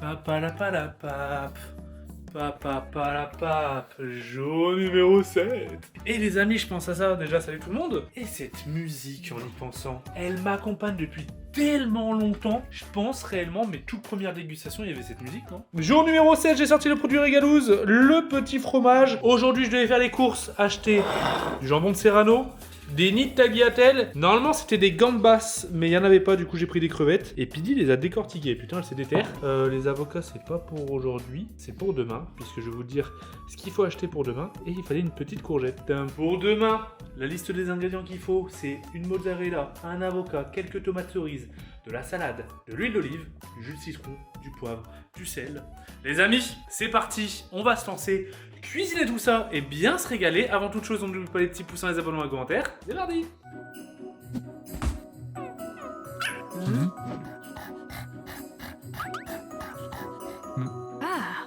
Papalapalapap. Papapalapap. Jour numéro 7. Et les amis, je pense à ça. Déjà, salut tout le monde. Et cette musique, en y pensant, elle m'accompagne depuis tellement longtemps. Je pense réellement, mes toutes premières dégustations, il y avait cette musique, non? Jour numéro 7, j'ai sorti le produit Régalouz, le petit fromage. Aujourd'hui, je devais faire les courses, acheter du jambon de Serrano, des nids de tagliatelle. Normalement, c'était des gambas, mais il n'y en avait pas, du coup, j'ai pris des crevettes. Et Pidi les a décortiquées. Putain, elle s'est déterre. Les avocats, c'est pas pour aujourd'hui, c'est pour demain, puisque je vais vous dire ce qu'il faut acheter pour demain. Et il fallait une petite courgette. Pour demain, la liste des ingrédients qu'il faut, c'est une mozzarella, un avocat, quelques tomates cerises, de la salade, de l'huile d'olive, du jus de citron, du poivre, du sel. Les amis, c'est parti, on va se lancer, cuisiner tout ça et bien se régaler. Avant toute chose, on n'oublie pas les petits poussins et les abonnements et commentaires. C'est parti. Ah.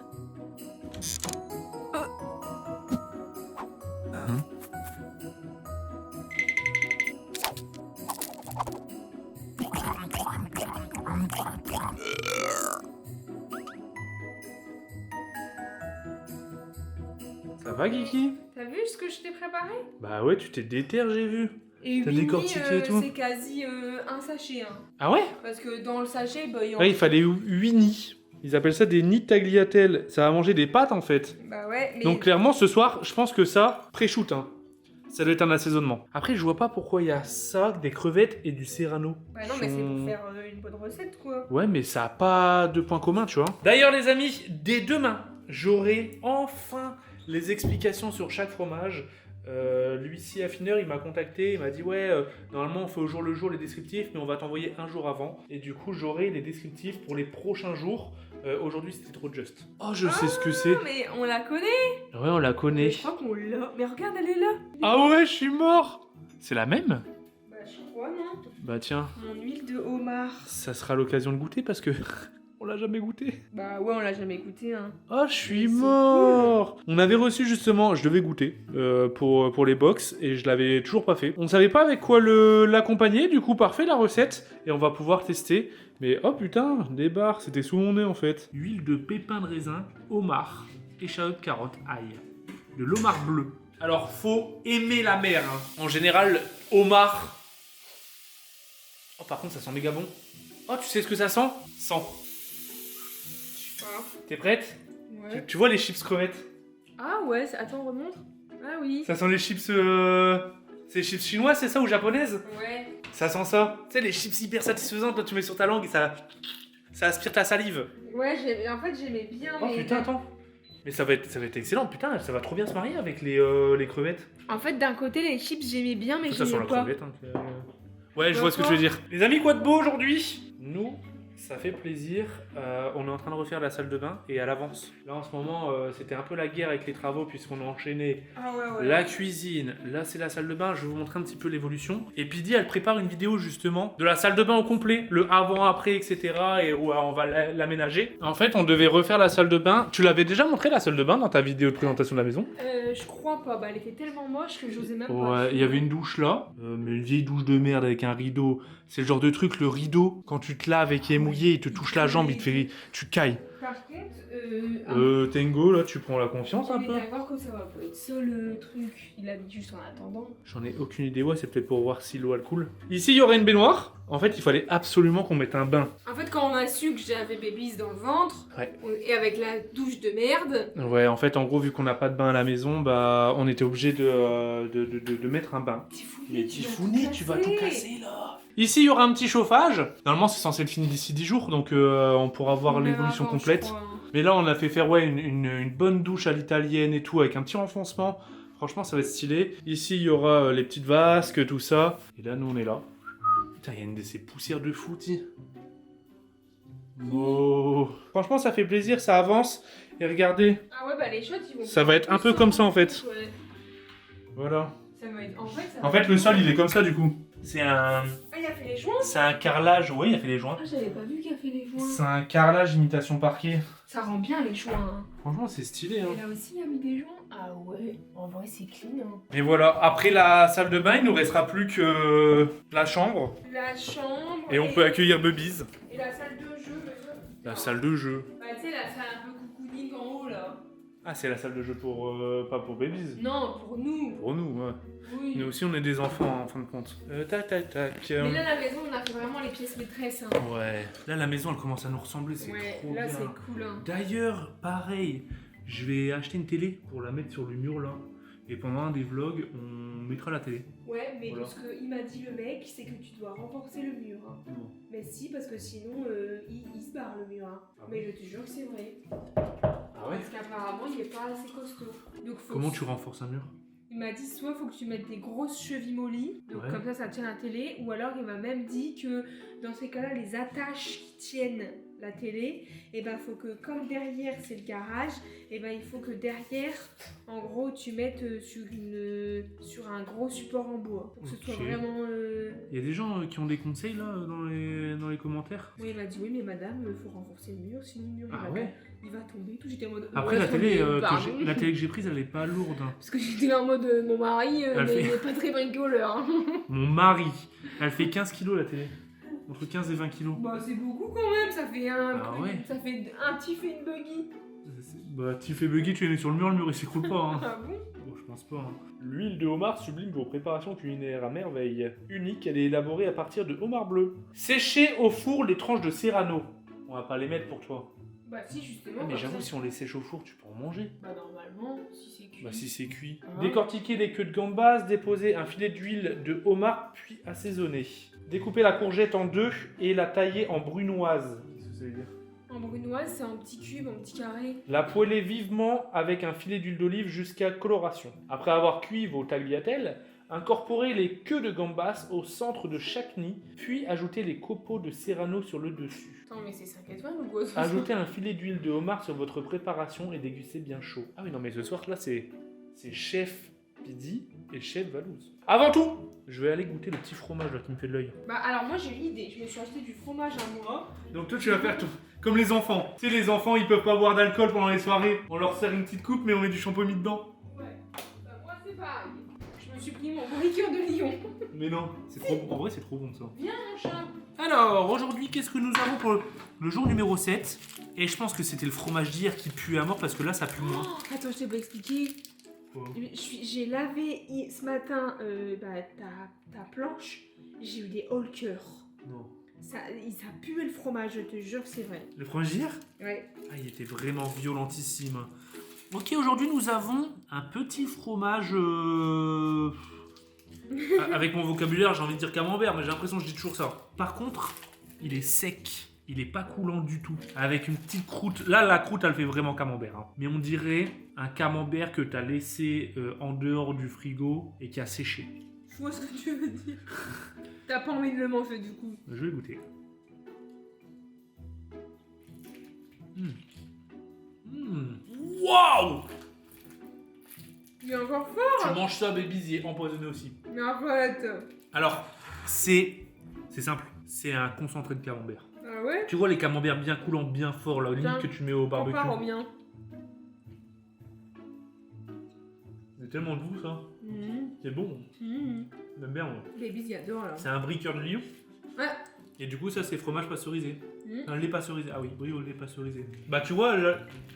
Ça va, Kiki? T'as vu ce que je t'ai préparé? Bah ouais, tu t'es déterre, j'ai vu. Et T'as huit décortiqué nids, et tout. c'est quasi un sachet. Hein. Ah ouais? Parce que dans le sachet, bah, Ouais, il fallait 8 nids. Ils appellent ça des nids de tagliatelle. Ça va manger des pâtes en fait. Bah ouais, mais... Donc clairement, ce soir, je pense que ça, pré-shoot, hein. Ça doit être un assaisonnement. Après, je vois pas pourquoi il y a ça, des crevettes et du serrano. Bah non, mais c'est pour faire une bonne recette, quoi. Ouais, mais ça a pas de point commun, tu vois. D'ailleurs, les amis, dès demain, j'aurai enfin les explications sur chaque fromage. L'huissier affineur, il m'a contacté, il m'a dit ouais, normalement on fait au jour le jour les descriptifs, mais on va t'envoyer un jour avant. Et du coup, j'aurai les descriptifs pour les prochains jours. Aujourd'hui, c'était trop juste. Oh, je sais ce que c'est. Ah, mais on la connaît. Ouais, on la connaît. Je crois qu'on l'a. Mais regarde, elle est là. Ah ouais, je suis mort. C'est la même? Bah je crois, non. Bah tiens, Mon huile de homard. ça sera l'occasion de goûter parce que on l'a jamais goûté. Bah ouais, on l'a jamais goûté, hein. Oh, je suis Mais c'est mort. On avait reçu justement, je devais goûter pour les box et je l'avais toujours pas fait. On savait pas avec quoi l'accompagner, du coup parfait la recette et on va pouvoir tester. Mais oh putain, des barres, c'était sous mon nez en fait. Huile de pépins de raisin, homard, échalote, carotte, ail. De l'homard bleu. Alors faut aimer la mer. Hein. En général, homard. Oh par contre ça sent méga bon. Oh tu sais ce que ça sent? Sang. Je sais pas. T'es prête? Ouais. Tu vois les chips crevettes? Ah ouais, attends, remonte. Ah oui. Ça sent les chips... C'est les chips chinoises, c'est ça, ou japonaises? Ouais. Ça sent ça. Tu sais, les chips hyper satisfaisantes, là tu mets sur ta langue et ça aspire ta salive. Ouais, en fait j'aimais bien, Oh mais... putain, attends. Mais ça va être excellent, putain, ça va trop bien se marier avec les crevettes. En fait, d'un côté, les chips, j'aimais bien, mais Ça sent la j'aimais pas. crevette. Hein, Ouais, je vois ce que tu veux dire. Les amis, quoi de beau aujourd'hui? Nous, ça fait plaisir. On est en train de refaire la salle de bain et à l'avance. Là, en ce moment, c'était un peu la guerre avec les travaux puisqu'on a enchaîné Ah ouais, ouais. la cuisine. Là, c'est la salle de bain. Je vais vous montrer un petit peu l'évolution. Et Pidi, elle prépare une vidéo justement de la salle de bain au complet, le avant-après, etc. Et où on va l'aménager. En fait, on devait refaire la salle de bain. Tu l'avais déjà montré la salle de bain dans ta vidéo de présentation de la maison? Je crois pas. Bah, elle était tellement moche que j'osais même pas. Ouais, il y avait une douche là, mais une vieille douche de merde avec un rideau. C'est le genre de truc, le rideau, quand tu te laves et qu'il est mouillé, il te touche la jambe, il te fait... Tu cailles. Par contre, Tango, là, tu prends la confiance un on est peu? d'accord que ça va pas être ça le truc. Il habite juste en attendant. J'en ai aucune idée, ouais, c'est peut-être pour voir si l'eau elle coule. Ici, il y aurait une baignoire. En fait, il fallait absolument qu'on mette un bain. En fait, quand on a su que j'avais Bébis dans le ventre, Ouais. et avec la douche de merde, Ouais, en fait, en gros, vu qu'on n'a pas de bain à la maison, bah, on était obligé de mettre un bain. Mais Tifouni, tu vas tout casser là. Ici, il y aura un petit chauffage. Normalement, c'est censé être fini d'ici 10 jours, donc on pourra voir l'évolution complète. Mais là, on a fait faire ouais, une bonne douche à l'italienne et tout, avec un petit renfoncement. Franchement, ça va être stylé. Ici, il y aura les petites vasques, tout ça. Et là, nous, on est là. Putain, il y a une de ces poussières de fou, Oh. Franchement, ça fait plaisir, ça avance. Et regardez, Ah ouais, bah les shots, ils vont... ça va être un peu comme ça, en fait. Ouais. Voilà. Ça va être... En fait, le sol, il est comme ça, du coup. C'est un... Ah, il a fait les joints? C'est un carrelage, oui, il a fait les joints. Ah, j'avais pas vu qu'il a fait les joints. C'est un carrelage imitation parquet. Ça rend bien les joints. Hein. Franchement, c'est stylé. Hein. Et là aussi, il a mis des joints. Ah ouais, en vrai, c'est clean. Hein. Et voilà, après la salle de bain, il nous restera plus que la chambre. La chambre. Et on peut accueillir Bubbies. Et la salle de jeu. La salle de jeu. Bah, tu sais, la salle un peu cocooning en haut là. Ah, c'est la salle de jeu pour... pas pour babies. Non, pour nous. Pour nous, ouais. Oui. Nous aussi, on est des enfants, hein, en fin de compte. Tac. Mais là, la maison, on a fait vraiment les pièces maîtresses. Hein. Ouais. Là, la maison, elle commence à nous ressembler, c'est Ouais, trop là, bien. c'est cool. Hein. D'ailleurs, pareil, je vais acheter une télé pour la mettre sur le mur, là. Et pendant un des vlogs, on mettra la télé. Ouais, mais Voilà. ce qu'il m'a dit le mec, c'est que tu dois renforcer le mur. Hein. Non. Mais si, parce que sinon, il se barre le mur. Hein. Ah bon? Mais je te jure que c'est vrai. Ah ouais? Parce qu'apparemment, il est pas assez costaud. Donc, faut Comment que- tu renforces un mur? Il m'a dit soit faut que tu mettes des grosses chevilles mollies, donc Ouais. comme ça tient la télé, ou alors il m'a même dit que dans ces cas-là, les attaches qui tiennent la télé, et ben faut que comme derrière c'est le garage, et ben il faut que derrière, en gros, tu mettes sur un gros support en bois, pour que ce soit Ok. vraiment. Il y a des gens qui ont des conseils, là, dans les commentaires? Oui, il m'a dit oui, mais madame, il faut renforcer le mur, sinon le mur Ah il, ouais? il va tomber. Tout j'étais en mode. Après, ouais, la télé, pardon. la télé que j'ai prise, elle est pas lourde. Hein. Parce que j'étais là en mode mon mari, Elle mais fait- il est pas très bricoleur. Hein. Mon mari, elle fait 15 kilos, la télé. Entre 15 et 20 kilos. Bah c'est beaucoup quand même, ça fait un Ah truc, ouais. ça fait un petit fait une buggy. Bah, tu fais buggy, tu es né sur le mur il s'écroule pas. Hein. Ah bon? Bon, je pense pas. Hein. L'huile de homard sublime vos préparations culinaires à merveille. Unique, elle est élaborée à partir de homard bleu. Sécher au four les tranches de serrano. On va pas les mettre pour toi. Bah si justement. Ah, mais comme j'avoue, ça. si on les sèche au four, tu peux en manger. Bah normalement, si c'est cuit. Bah, si c'est cuit. Ah. Décortiquer des queues de gambas, déposer un filet d'huile de homard, puis assaisonner. Découper la courgette en deux et la tailler en brunoise. Qu'est-ce que ça veut dire? En brunoise, c'est en petits cubes, en petits carrés. La poêler vivement avec un filet d'huile d'olive jusqu'à coloration. Après avoir cuit vos tagliatelles, incorporez les queues de gambas au centre de chaque nid, puis ajoutez les copeaux de serrano sur le dessus. Attends, mais c'est 5 étoiles ou quoi? Ajoutez un filet d'huile de homard sur votre préparation et dégustez bien chaud. Ah oui, non, mais ce soir là, c'est chef Pidi et chef Valouz. Avant tout, je vais aller goûter le petit fromage là qui me fait de l'œil. Bah alors moi j'ai une idée, je me suis acheté du fromage à moi. Donc toi tu vas faire tout. Comme les enfants. Tu sais, les enfants ils peuvent pas boire d'alcool pendant les soirées. On leur sert une petite coupe mais on met du champomis dedans. Ouais, bah moi c'est pareil. Je me suis pris mon briqueur de Lyon. Mais non, c'est trop bon. En vrai c'est trop bon ça. Viens mon chat. Alors, aujourd'hui, qu'est-ce que nous avons pour le jour numéro 7? Et je pense que c'était le fromage d'hier qui pue à mort parce que là ça pue moins. Oh, attends, je t'ai pas expliqué. J'ai lavé ce matin ta planche, j'ai eu des hauts cœur. Non. Ça puait le fromage, je te jure, c'est vrai. Le fromage d'hier? Ouais. Ah, il était vraiment violentissime. Ok, aujourd'hui nous avons un petit fromage... Avec mon vocabulaire, j'ai envie de dire camembert, mais j'ai l'impression que je dis toujours ça. Par contre, il est sec. Il est pas coulant du tout. Avec une petite croûte. Là, la croûte, elle fait vraiment camembert. Hein. Mais on dirait un camembert que t'as laissé en dehors du frigo et qui a séché. Je vois ce que tu veux dire. T'as pas envie de le manger du coup. Je vais goûter. Waouh! Il est encore Tu fort. manges ça, baby, il est empoisonné aussi. Mais arrête. Alors, c'est simple. C'est un concentré de camembert. Ah ouais? Tu vois les camemberts bien coulants, bien forts, là, limite Tiens, que tu mets au barbecue. Compare au mien. C'est tellement doux ça. C'est bon. J'aime bien moi. Les bises, il adore là. C'est un briqueur de Lyon. Ouais. Et du coup, ça, c'est fromage pasteurisé. Mm. Un lait pasteurisé. Ah oui, brio au lait pasteurisé. Bah, tu vois,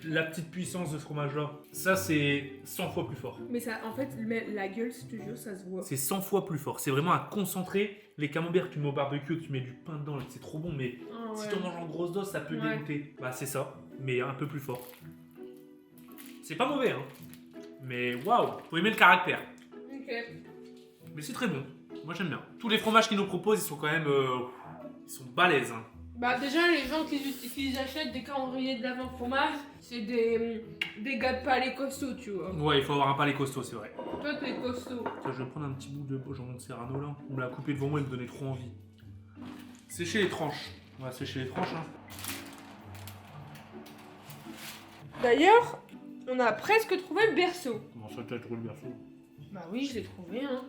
la petite puissance de ce fromage-là, ça, c'est 100 fois plus fort. Mais ça, en fait, la gueule, je te jure, ça se voit. C'est 100 fois plus fort. C'est vraiment un concentré. Les camemberts que tu mets au barbecue, que tu mets du pain dedans, là, c'est trop bon, mais Ah si ouais. tu en manges en grosse dose, ça peut Ouais. dégoûter. Bah, c'est ça, mais un peu plus fort. C'est pas mauvais, hein. Mais waouh, faut aimer le caractère. Ok. Mais c'est très bon. Moi, j'aime bien. Tous les fromages qu'ils nous proposent, ils sont quand même. Ils sont balèzes, hein. Bah déjà les gens qui achètent des calendriers de l'avant fromage, c'est des gars de palais costauds, tu vois. Ouais, il faut avoir un palais costaud, c'est vrai. Toi t'es costaud. Tiens, je vais prendre un petit bout de jambon de serrano là. On me l'a coupé devant moi, il me donnait trop envie. Sécher les tranches. On va sécher les tranches, hein. D'ailleurs, on a presque trouvé le berceau. Comment ça, t'as trouvé le berceau? Bah oui, je l'ai trouvé, hein.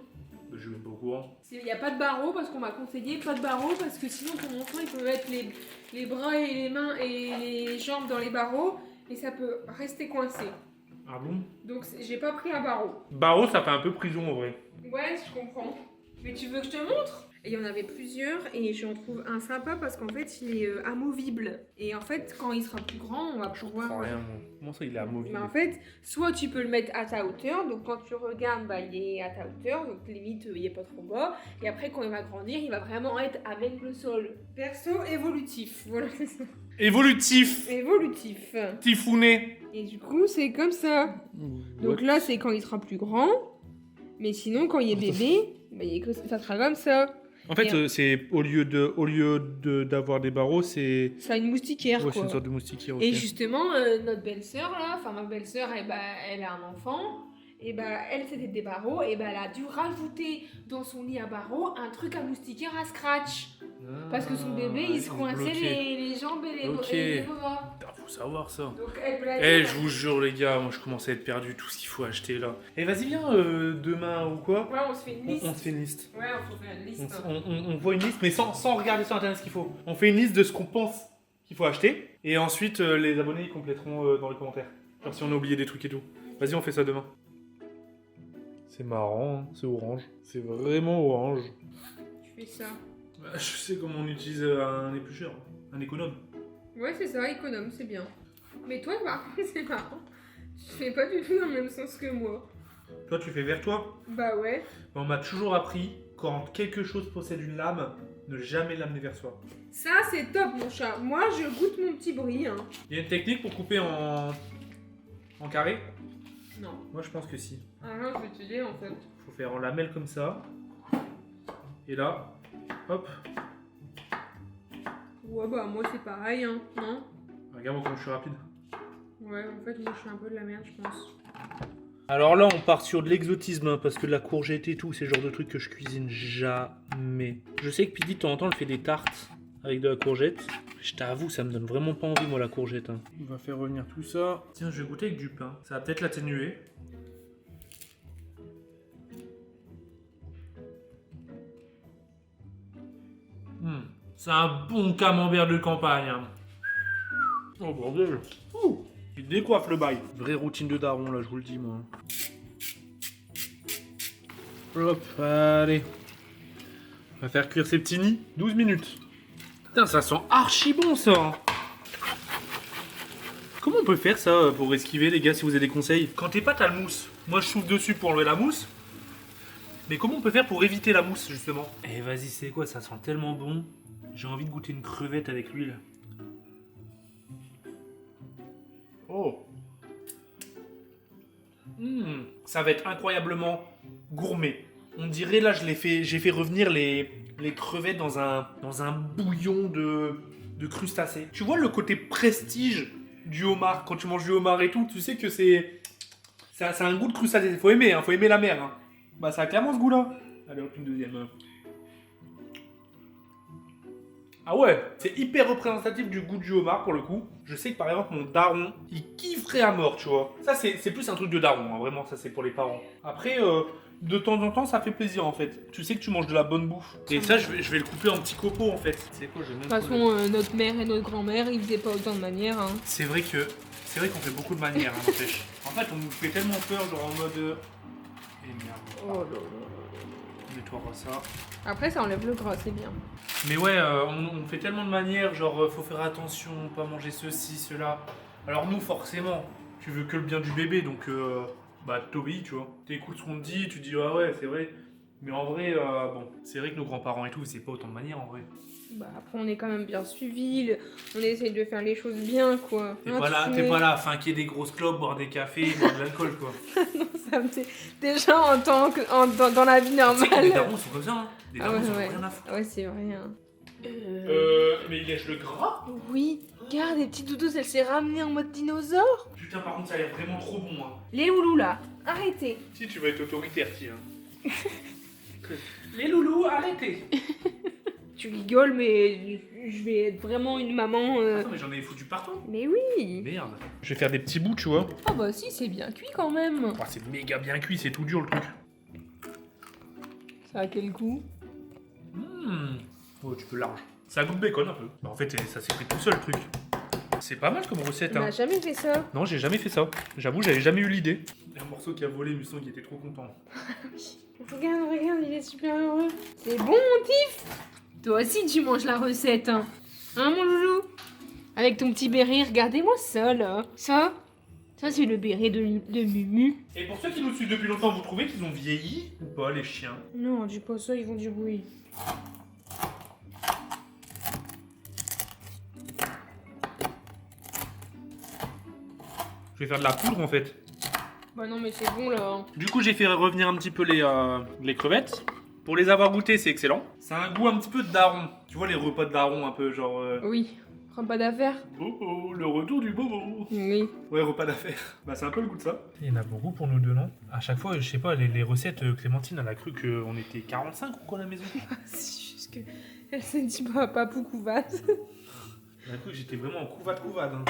Je suis même pas au courant. Il n'y a pas de barreaux parce qu'on m'a conseillé pas de barreaux parce que sinon ton enfant il peut mettre les bras et les mains et les jambes dans les barreaux et ça peut rester coincé. Ah bon? Donc j'ai pas pris un barreau. Barreau, ça fait un peu prison en vrai. Ouais, je comprends. Mais tu veux que je te montre? Et il y en avait plusieurs et j'en trouve un sympa parce qu'en fait il est amovible. Et en fait quand il sera plus grand on va pouvoir... Rien, moi. Comment ça, il est amovible? Mais en fait, soit tu peux le mettre à ta hauteur, donc quand tu regardes, bah, il est à ta hauteur, donc limite il est pas trop bas. Et après quand il va grandir, il va vraiment être avec le sol. Perso évolutif, voilà c'est ça. Évolutif. Évolutif. Tifouné. Et du coup c'est comme ça. Donc là c'est quand il sera plus grand. Mais sinon quand il est bébé, bah, ça sera comme ça. En fait, c'est au lieu d'avoir des barreaux, c'est Ça a une moustiquaire c'est quoi. une sorte de moustiquaire. Ok. Et justement, notre belle-sœur là, enfin ma belle-sœur, elle a un enfant, et bah elle c'était des barreaux, et bah elle a dû rajouter dans son lit à barreaux un truc à moustiquaire à scratch. Parce que son bébé il se coinçait les jambes et les bras. Putain, faut savoir ça. Donc elle me l'a Eh, dit, je vous jure les gars, moi je commence à être perdu, tout ce qu'il faut acheter là. Eh, vas-y viens demain ou quoi. Ouais, on se fait une liste. On se fait une liste. Ouais, on se fait une liste. On voit une liste, mais sans regarder sur internet ce qu'il faut. On fait une liste de ce qu'on pense qu'il faut acheter, et ensuite les abonnés ils compléteront dans les commentaires. Genre si on a oublié des trucs et tout. Vas-y, on fait ça demain. C'est marrant, hein, c'est orange. C'est vraiment orange. Tu fais ça. Bah, je sais comment on utilise un éplucheur, un économe. Ouais, c'est ça, économe, c'est bien. Mais toi, par contre, c'est marrant. Tu fais pas du tout dans le même sens que moi. Toi, tu fais vers toi. Bah ouais. On m'a toujours appris, quand quelque chose possède une lame, ne jamais l'amener vers soi. Ça, c'est top, mon chat. Moi, je goûte mon petit bruit. Hein. Il y a une technique pour couper en carré? Non. Moi, je pense que si. Ah non, je vais te dire, en fait. Faut faire en lamelle comme ça. Et là, hop. Ouais, bah moi, c'est pareil, hein. Non? Regarde-moi comme je suis rapide. Ouais, en fait, moi, je suis un peu de la merde, je pense. Alors là, on part sur de l'exotisme, hein, parce que de la courgette et tout, c'est le genre de truc que je cuisine jamais. Je sais que Pidi, de temps en temps, elle fait des tartes avec de la courgette. Je t'avoue, ça me donne vraiment pas envie, moi, la courgette. Hein. On va faire revenir tout ça. Tiens, je vais goûter avec du pain. Ça va peut-être l'atténuer. C'est un bon camembert de campagne. Hein. Oh bordel. Ouh. Il décoiffe le bail. Vraie routine de daron, là, je vous le dis, moi. Hop, allez. On va faire cuire ces petits nids 12 minutes. Putain, ça sent archi bon, ça. Comment on peut faire ça pour esquiver, les gars, si vous avez des conseils? Quand tes pâtes, t'as le mousse. Moi, je souffle dessus pour enlever la mousse. Mais comment on peut faire pour éviter la mousse, justement? Eh, vas-y, c'est quoi? Ça sent tellement bon. J'ai envie de goûter une crevette avec l'huile. Oh. Ça va être incroyablement gourmet. On dirait, là, j'ai fait revenir les crevettes dans un bouillon de crustacés. Tu vois le côté prestige du homard, quand tu manges du homard et tout, tu sais que ça a un goût de crustacé. Faut aimer, hein, faut aimer la mer. Hein. Bah, ça a clairement ce goût-là. Allez, hop, une deuxième. Ah ouais, c'est hyper représentatif du goût du homard pour le coup. Je sais que par exemple mon daron, il kifferait à mort, tu vois. Ça c'est plus un truc de daron, hein, vraiment, ça c'est pour les parents. Après, de temps en temps, ça fait plaisir en fait. Tu sais que tu manges de la bonne bouffe. Et ça, je vais le couper en petits copeaux en fait. C'est quoi, je De toute façon, notre mère et notre grand-mère, ils faisaient pas autant de manières. Hein. C'est vrai qu'on fait beaucoup de manières, hein, n'empêche. En fait, on nous fait tellement peur, genre en mode... Et merde. Oh là là. On nettoiera ça. Après, ça enlève le gras, c'est bien. Mais ouais, on fait tellement de manières, genre faut faire attention, pas manger ceci, cela. Alors nous, forcément, tu veux que le bien du bébé, donc bah t'obéis, tu vois. T'écoutes ce qu'on te dit, tu dis ah ouais, c'est vrai. Mais en vrai, bon, c'est vrai que nos grands-parents et tout, c'est pas autant de manières en vrai. Bah après, on est quand même bien suivis, on essaye de faire les choses bien, quoi. T'es pas là à finquer des grosses clopes, boire des cafés, boire de l'alcool, quoi. Non, ça me fait... Déjà, en tant que... dans la vie normale... Tu sais que les darons sont comme ça, hein. Les darons sont rien à foutre. Ouais, c'est vrai, hein. Mais il lèche le gras. Oui, regarde, les petites doudous, elle s'est ramenée en mode dinosaure. Putain, par contre, ça a l'air vraiment trop bon, hein. Les loulous, là, arrêtez. Si tu vas être autoritaire, tiens. Les loulous, arrêtez. Tu rigoles, mais je vais être vraiment une maman... Attends, mais j'en ai foutu partout. Mais oui. Merde. Je vais faire des petits bouts, tu vois. Ah bah si, c'est bien cuit quand même. Oh, c'est méga bien cuit, c'est tout dur le truc. Ça a quel goût? Oh, tu peux large. Ça goûte bacon un peu. Bah, en fait, ça s'est fait tout seul le truc. C'est pas mal comme recette, On hein. n'a jamais fait ça. Non, j'ai jamais fait ça. J'avoue, j'avais jamais eu l'idée. Un morceau qui a volé, Musson qui était trop content. Regarde, regarde, il est super heureux. C'est bon, mon Tiff. Toi aussi, tu manges la recette, hein. Hein, mon loulou? Avec ton petit béret, regardez-moi ça, là. Ça, c'est le béret de Mumu. Et pour ceux qui nous suivent depuis longtemps, vous trouvez qu'ils ont vieilli ou pas, les chiens? Non, dis pas ça, ils vont du bruit. Je vais faire de la poudre en fait. Bah non, mais c'est bon, là. Du coup, j'ai fait revenir un petit peu les crevettes. Pour les avoir goûtées, c'est excellent. Ça a un goût un petit peu de daron. Tu vois les repas de daron un peu genre... Oui, repas d'affaires. Bobo, le retour du bobo. Oui. Ouais, repas d'affaires. Bah c'est un peu le goût de ça. Il y en a beaucoup pour nous deux, non? À chaque fois, je sais pas, les recettes, Clémentine, elle a cru qu'on était 45 ou quoi à la maison. C'est juste que elle s'est dit bah papou couvade. Elle a cru que j'étais vraiment en couvade. Hein.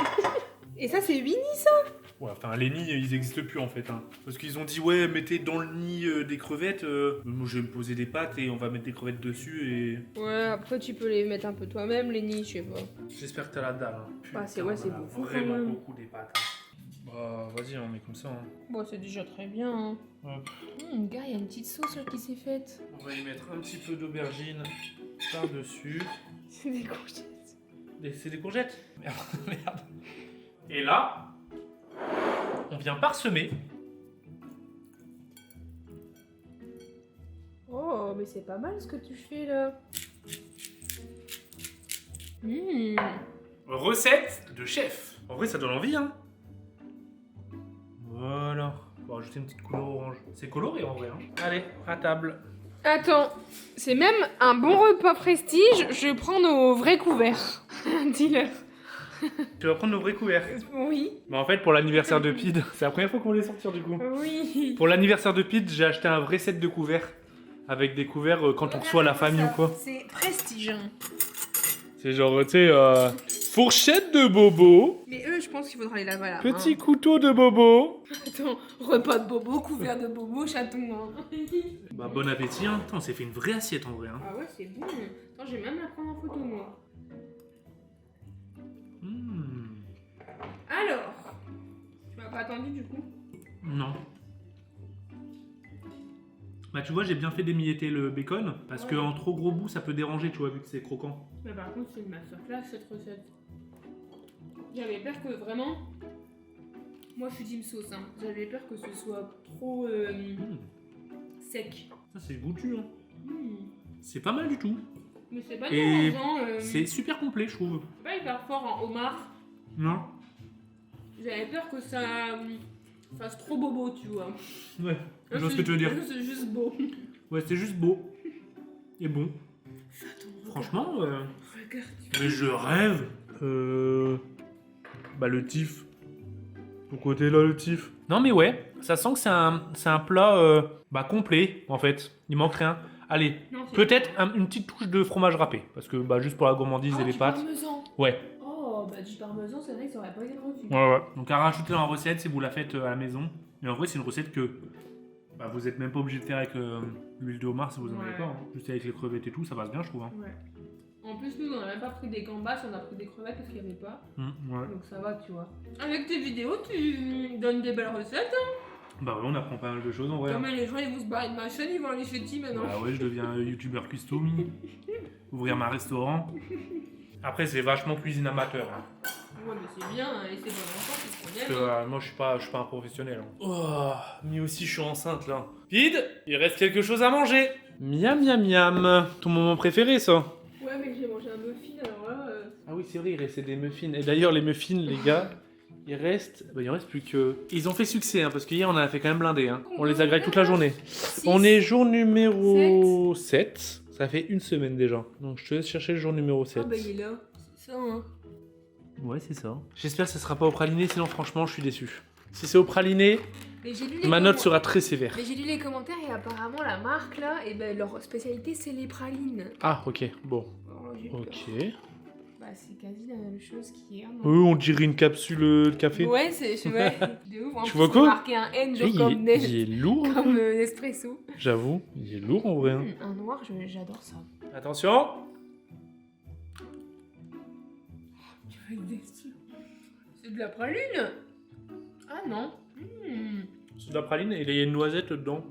Et ça, c'est Winnie, ça? Ouais, enfin les nids, ils existent plus en fait. Hein. Parce qu'ils ont dit, ouais, mettez dans le nid des crevettes. Moi, je vais me poser des pâtes et on va mettre des crevettes dessus et... Ouais, après, tu peux les mettre un peu toi-même, les nids, je sais pas. J'espère que t'as la dalle. Hein. Bah, c'est Putain, c'est on a beaucoup, quand vraiment même. beaucoup des pâtes. Hein. Bah, vas-y, on met comme ça. Hein. Bon, c'est déjà très bien, hein. Hop. Gars, il y a une petite sauce, là, qui s'est faite. On va y mettre un petit peu d'aubergine par-dessus. C'est des courgettes. C'est des courgettes? Merde, merde. Et là, on vient parsemer. Oh, mais c'est pas mal ce que tu fais, là. Recette de chef. En vrai, ça donne envie, hein. Voilà. On va rajouter une petite couleur orange. C'est coloré en vrai, hein. Allez, à table. Attends, c'est même un bon repas prestige, je prends nos vrais couverts. Dis-leur. Tu vas prendre nos vrais couverts. Oui. Bah en fait, pour l'anniversaire de Pid, c'est la première fois qu'on va les sortir du coup. Oui. Pour l'anniversaire de Pid, j'ai acheté un vrai set de couverts. Avec des couverts quand on reçoit la famille ou quoi. C'est prestige. C'est genre, tu sais, fourchette de bobo. Mais eux, je pense qu'il faudra les laver à la main. Petit couteau de bobo. Attends, repas de bobo, couvert de bobo, chaton. Hein. Bah bon appétit, hein. Attends, on s'est fait une vraie assiette en vrai. Hein. Ah ouais, c'est bon. Attends, je vais même la prendre en photo, moi. Alors, tu m'as pas attendu du coup? Non. Bah tu vois, j'ai bien fait d'émietter le bacon, parce que en trop gros bout, ça peut déranger, tu vois, vu que c'est croquant. Mais par contre, c'est une masterclass cette recette. J'avais peur que vraiment... Moi, je suis team sauce, hein. J'avais peur que ce soit trop sec. Ça, c'est goûtu, hein. C'est pas mal du tout. Mais c'est pas Et dérangeant. c'est super complet, je trouve. C'est pas hyper fort en homard. Non. J'avais peur que ça fasse trop bobo, tu vois. Ouais, je vois ce que tu veux dire. C'est juste beau. Ouais, c'est juste beau. Et bon. Attends, Franchement, regarde. mais je rêve. Bah le tif. Pourquoi t'es là, le tif? Non mais ouais, ça sent que c'est un plat bah complet, en fait. Il manque rien. Allez, Non, peut-être une petite touche de fromage râpé. Parce que bah juste pour la gourmandise et les pâtes. Parmesan. Ouais. Oh, bah du parmesan, c'est vrai que ça aurait pas été refus. Ouais. Donc à rajouter dans la recette si vous la faites à la maison. Mais en vrai, c'est une recette que bah, vous êtes même pas obligé de faire avec l'huile de homard si vous en avez pas. Hein. Juste avec les crevettes et tout, ça passe bien, je trouve. Hein. Ouais. En plus, nous, on n'a même pas pris des gambas, on a pris des crevettes parce qu'il n'y avait pas. Ouais. Donc ça va, tu vois. Avec tes vidéos, tu donnes des belles recettes. Hein. Bah ouais, on apprend pas mal de choses en vrai. Comme les gens, ils vont se barrer de ma chaîne, ils vont aller chez Ti maintenant. Bah ouais, je deviens youtubeur custom. Ouvrir ma restaurant. Après, c'est vachement cuisine amateur. Hein. Ouais, mais c'est bien, et c'est bon enfant, c'est ce qu'on Parce aime. que moi, je suis pas un professionnel. Hein. Oh, mais aussi, je suis enceinte là. Pid, il reste quelque chose à manger. Miam, miam, miam. Ton moment préféré, ça? Ouais, mais j'ai mangé un muffin, alors là... Ah oui, c'est vrai, il restait des muffins. Et d'ailleurs, les muffins, les gars, il en reste plus que... Ils ont fait succès, hein, parce qu'hier, on en a fait quand même blindé. Hein. On les a grillés toute la journée. On est jour numéro 7. Ça fait une semaine déjà. Donc, je te laisse chercher le jour numéro 7. Ah bah il est là, c'est ça, hein. Ouais, c'est ça. J'espère que ça sera pas au praliné, sinon, franchement, je suis déçu. Si c'est au praliné, ma note sera très sévère. Mais j'ai lu les commentaires et apparemment, la marque, là, et ben leur spécialité, c'est les pralines. Ah, ok, bon. Alors, j'ai Ok. peur. Bah, c'est quasi la même chose qu'hier. On dirait une capsule de café. Ouais, c'est ouais, de ouf. En Tu plus, vois quoi? on a marqué un N, genre comme il est lourd. Hein. comme Nespresso. J'avoue, il est lourd en vrai. Hein. Un noir, j'adore ça. Attention. Tu vas être déçu. C'est de la praline. Ah non. C'est de la praline et il y a une noisette dedans.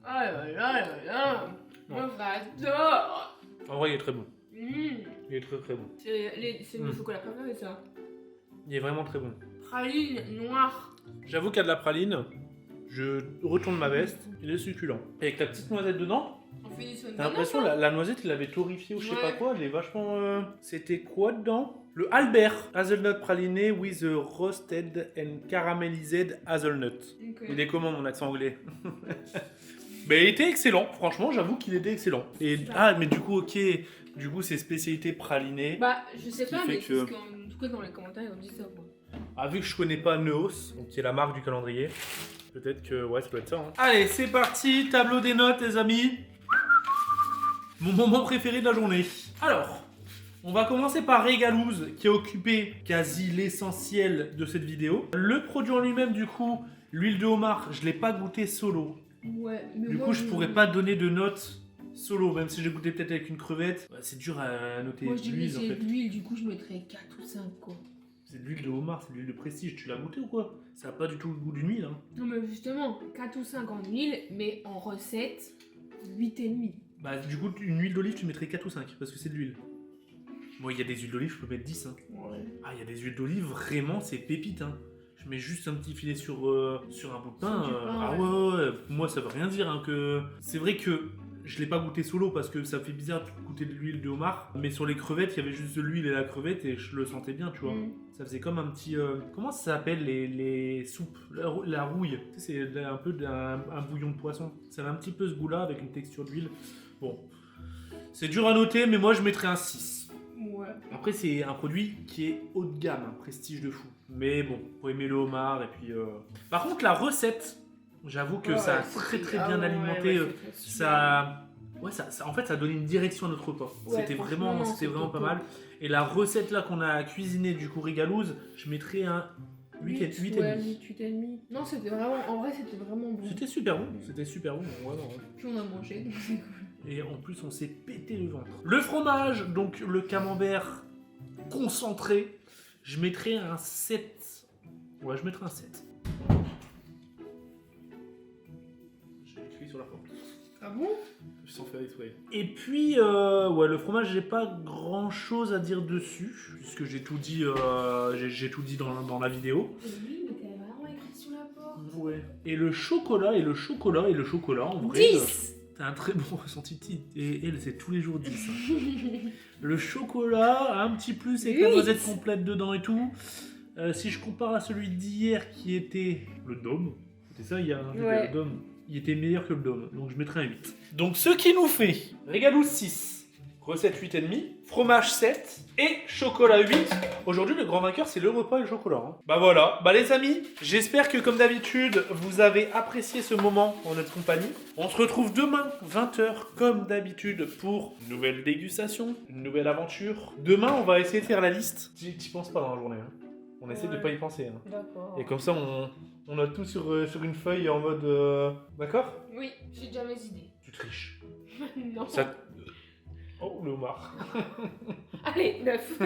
Ah là là là là. Moi j'adore. En vrai, il est très bon. Il est très très bon. C'est mon chocolat préféré ça. Il est vraiment très bon. Praline noire. J'avoue qu'il y a de la praline. Je retourne ma veste. Il est succulent. Et avec la petite noisette dedans. On finit sur une T'as l'impression la noisette il l'avait torréfiée ou je sais pas quoi. Elle est vachement. C'était quoi dedans? Le Albert Hazelnut Praliné with a roasted and caramelized hazelnut. Okay. Il est comment mon accent anglais? Mais il était excellent, franchement, j'avoue qu'il était excellent. Et mais du coup, ok, du coup, c'est spécialité pralinée. Bah, je sais pas, mais que... en tout cas, dans les commentaires, ils ont dit ça, quoi. Ah, vu que je connais pas Neos, donc qui est la marque du calendrier, peut-être que, ouais, ça doit être ça. Hein. Allez, c'est parti, tableau des notes, les amis. Mon moment préféré de la journée. Alors, on va commencer par Régalouz, qui a occupé quasi l'essentiel de cette vidéo. Le produit en lui-même, du coup, l'huile de homard, je l'ai pas goûté solo. Ouais, mais du coup, je pourrais pas donner de notes solo, même si j'ai goûté peut-être avec une crevette. Ouais, c'est dur à noter. Moi, je dis l'huile, que en c'est fait. de l'huile, du coup, je mettrais 4 ou 5, quoi. C'est de l'huile de homard, c'est de l'huile de prestige. Tu l'as goûté ou quoi? Ça a pas du tout le goût d'une huile. Hein. Non, mais justement, 4 ou 5 en huile, mais en recette, 8,5. Bah, du coup, une huile d'olive, tu mettrais 4 ou 5 parce que c'est de l'huile. Moi, il y a des huiles d'olive, je peux mettre 10. Hein. Ouais. Ah, il y a des huiles d'olive, vraiment, c'est pépite. Hein. Je mets juste un petit filet sur un bout de pain. Ah ouais, moi ça veut rien dire. Hein, que... C'est vrai que je l'ai pas goûté solo parce que ça fait bizarre de goûter de l'huile de homard. Mais sur les crevettes, il y avait juste de l'huile et la crevette et je le sentais bien, tu vois. Ça faisait comme un petit... Comment ça s'appelle les soupes? La rouille. Tu sais, c'est un peu un bouillon de poisson. Ça a un petit peu ce goût-là avec une texture d'huile. Bon. C'est dur à noter, mais moi je mettrais un 6. Ouais. Après, c'est un produit qui est haut de gamme, un prestige de fou. Mais bon, faut aimer le homard et puis... Par contre, la recette, j'avoue que ça a très bien alimenté. Ça... Ouais, en fait, ça a donné une direction à notre repas. Ouais, c'était vraiment pas mal. Et la recette là qu'on a cuisinée du coup Régalouz, je mettrais un 8,5. Ouais, 8,5. Non, c'était vraiment... En vrai, c'était vraiment bon. C'était super bon. C'était super bon. Ouais. Puis on a mangé, donc c'est cool. Et en plus, on s'est pété le ventre. Le fromage, donc le camembert concentré, je mettrais un 7. Ouais, je mettrais un 7. J'ai écrit sur la porte. Ah bon? Sans faire exprès. Et puis, ouais, le fromage, j'ai pas grand chose à dire dessus, puisque j'ai tout dit, dans la vidéo. Oui, mais t'avais vraiment écrit sur la porte. Ouais. Et le chocolat, en vrai. 10 T'as un très bon ressenti. Et elle, c'est tous les jours 10. Hein. Le chocolat, un petit plus avec la noisette complète dedans et tout. Si je compare à celui d'hier qui était le dôme, c'était ça hier, hein, le dôme. Il était meilleur que le dôme, donc je mettrais un 8. Donc ce qui nous fait Régalouz 6, recette 8,5, fromage 7 et chocolat 8. Aujourd'hui, le grand vainqueur, c'est le repas et le chocolat. Hein. Bah voilà, bah les amis, j'espère que comme d'habitude, vous avez apprécié ce moment en notre compagnie. On se retrouve demain, 20h, comme d'habitude, pour une nouvelle dégustation, une nouvelle aventure. Demain, on va essayer de faire la liste. T'y penses pas dans la journée, hein. On essaie de pas y penser. Hein. D'accord. Et comme ça, on a tout sur une feuille en mode... D'accord? Oui, j'ai déjà mes idées. Tu triches. Non. Ça... Oh, le homard. Allez, 9.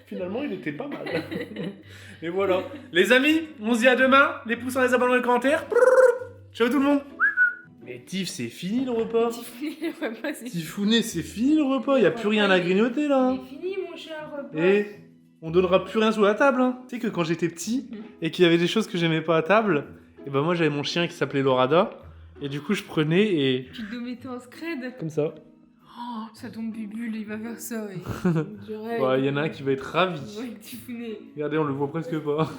Finalement, il était pas mal. Et voilà. Les amis, on se dit à demain. Les pouces en les abonnements et les commentaires. Ciao tout le monde. Mais Tiff, c'est fini le repas. Tifouné, c'est fini le repas. Il n'y a plus rien à grignoter là. C'est fini mon cher repas. Et on donnera plus rien sous la table. Hein. Tu sais que quand j'étais petit et qu'il y avait des choses que j'aimais pas à table, et ben moi j'avais mon chien qui s'appelait Lorada. Et du coup, je prenais et... Tu te mettais en scred. Comme ça. Oh, ça tombe bibule, il va faire ça. Il y en a un qui va être ravi. Ouais, Tifouné. Regardez, on le voit presque pas.